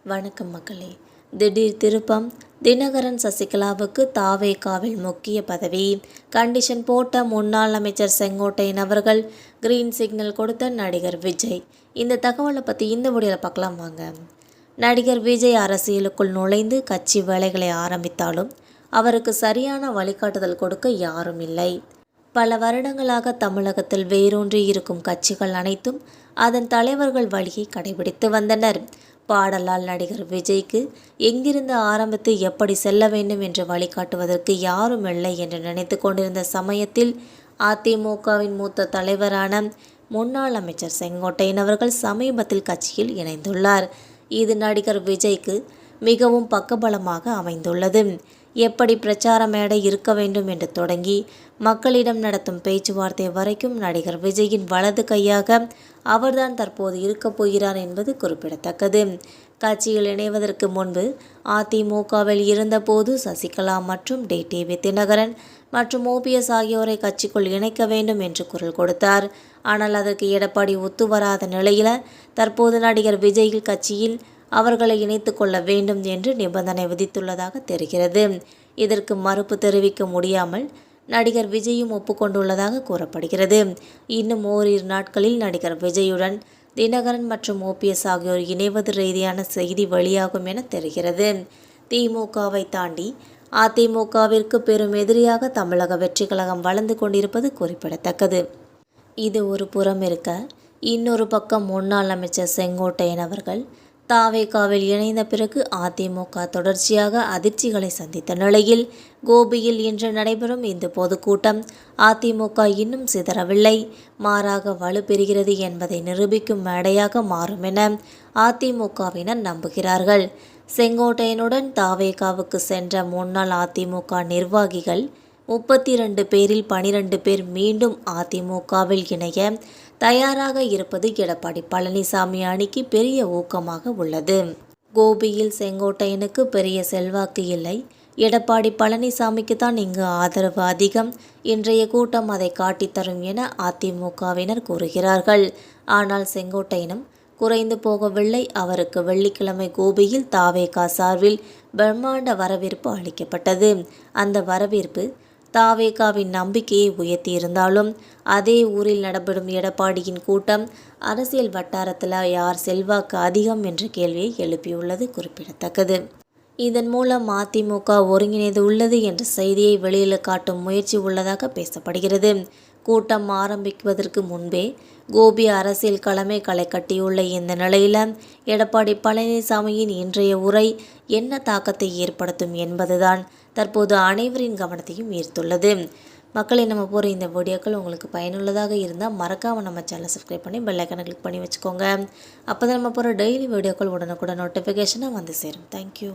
வணக்கம் மக்களே. திடீர் திருப்பம். தினகரன் சசிகலாவுக்கு தாவேகாவில் முக்கிய பதவி. கண்டிஷன் போட்ட முன்னாள் அமைச்சர் செங்கோட்டையன் அவர்கள் கிரீன் சிக்னல் கொடுத்த நடிகர் விஜய். இந்த தகவலை பற்றி இந்த வீடியோவில் பார்க்கலாம் வாங்க. நடிகர் விஜய் அரசியலுக்குள் நுழைந்து கட்சி வேலைகளை ஆரம்பித்தாலும் அவருக்கு சரியான வழிகாட்டுதல் கொடுக்க யாரும் இல்லை. பல வருடங்களாக தமிழகத்தில் வேரூன்றி இருக்கும் கட்சிகள் அனைத்தும் அதன் தலைவர்கள் வழியை கடைபிடித்து வந்தனர். பாடலால் நடிகர் விஜய்க்கு எங்கிருந்து ஆரம்பித்து எப்படி செல்ல வேண்டும் என்று வழிகாட்டுவதற்கு யாரும் இல்லை என்று நினைத்து கொண்டிருந்த சமயத்தில் அதிமுகவின் மூத்த தலைவரான முன்னாள் அமைச்சர் செங்கோட்டையன் அவர்கள் சமீபத்தில் கட்சியில் இணைந்துள்ளார். இது நடிகர் விஜய்க்கு மிகவும் பக்கபலமாக அமைந்துள்ளது. எப்படி பிரச்சார மேடை இருக்க வேண்டும் என்று தொடங்கி மக்களிடம் நடத்தும் பேச்சுவார்த்தை வரைக்கும் நடிகர் விஜயின் வலது கையாக அவர்தான் தற்போது இருக்கப் போகிறார் என்பது குறிப்பிடத்தக்கது. கட்சியில் இணைவதற்கு முன்பு அதிமுகவில் இருந்தபோது சசிகலா மற்றும் டிடிவி தினகரன் மற்றும் ஓபிஎஸ் ஆகியோரை கட்சிக்குள் இணைக்க வேண்டும் என்று குரல் கொடுத்தார். ஆனால் அதற்கு எடப்பாடி ஒத்துவராத நிலையில் தற்போது நடிகர் விஜய் கட்சியில் அவர்களை இணைத்து கொள்ள வேண்டும் என்று நிபந்தனை விதித்துள்ளதாக தெரிகிறது. இதற்கு மறுப்பு தெரிவிக்க முடியாமல் நடிகர் விஜயும் ஒப்புக்கொண்டுள்ளதாக கூறப்படுகிறது. இன்னும் ஓரிரு நாட்களில் நடிகர் விஜயுடன் தினகரன் மற்றும் ஓபிஎஸ் ஆகியோர் இணைவது ரீதியான செய்தி வெளியாகும் என தெரிகிறது. திமுகவை தாண்டி அதிமுகவிற்கு பெரும் எதிரியாக தமிழக வெற்றி கழகம் வளர்ந்து கொண்டிருப்பது குறிப்பிடத்தக்கது. இது ஒரு புறம் இருக்க, இன்னொரு பக்கம் முன்னாள் அமைச்சர் செங்கோட்டையன் அவர்கள் தாவேகாவில் இணைந்த பிறகு அதிமுக தொடர்ச்சியாக அதிர்ச்சிகளை சந்தித்த நிலையில் கோபியில் இன்று நடைபெறும் இந்த பொதுக்கூட்டம் அதிமுக இன்னும் சிதறவில்லை, மாறாக வலுப்பெறுகிறது என்பதை நிரூபிக்கும் மேடையாக மாறும் என அதிமுகவினர் நம்புகிறார்கள். செங்கோட்டையனுடன் தாவேகாவுக்கு சென்ற முன்னாள் அதிமுக நிர்வாகிகள் 32 பேரில் 12 பேர் மீண்டும் அதிமுகவில் இணைய தயாராக இருப்பது எடப்பாடி பழனிசாமி அணிக்கு பெரிய ஊக்கமாக உள்ளது. கோபியில் செங்கோட்டையனுக்கு பெரிய செல்வாக்கு இல்லை, எடப்பாடி பழனிசாமிக்கு தான் இங்கு ஆதரவு அதிகம். இன்றைய கூட்டம் அதை காட்டித்தரும் என அதிமுகவினர் கூறுகிறார்கள். ஆனால் செங்கோட்டையனும் குறைந்து போகவில்லை. அவருக்கு வெள்ளிக்கிழமை கோபியில் தாவேகா சார்பில் பிரம்மாண்ட வரவேற்பு அளிக்கப்பட்டது. அந்த வரவேற்பு தாவேகாவின் நம்பிக்கையை உயர்த்தியிருந்தாலும் அதே ஊரில் நடைபெறும் எடப்பாடியின் கூட்டம் அரசியல் வட்டாரத்தில் யார் செல்வாக்கு அதிகம் என்ற கேள்வியை எழுப்பியுள்ளது குறிப்பிடத்தக்கது. இதன் மூலம் அதிமுக ஒருங்கிணைந்து உள்ளது என்ற செய்தியை வெளியில் காட்டும் முயற்சி உள்ளதாக பேசப்படுகிறது. கூட்டம் ஆரம்பிக்குவதற்கு முன்பே கோபி அரசியல் களமே களை கட்டியுள்ள இந்த நிலையில் எடப்பாடி பழனிசாமியின் இன்றைய உரை என்ன தாக்கத்தை ஏற்படுத்தும் என்பதுதான் தற்போது அனைவரின் கவனத்தையும் ஈர்த்துள்ளது. மக்களை நம்ம போகிற இந்த வீடியோக்கள் உங்களுக்கு பயனுள்ளதாக இருந்தால் மறக்காமல் நம்ம சேனலை சப்ஸ்கிரைப் பண்ணி பெல் ஐக்கானை கிளிக் பண்ணி வச்சுக்கோங்க. அப்போ தான் நம்ம போகிற டெய்லி வீடியோக்கள் உடனுக்குடன் நோட்டிஃபிகேஷனாக வந்து சேரும். தேங்க்யூ.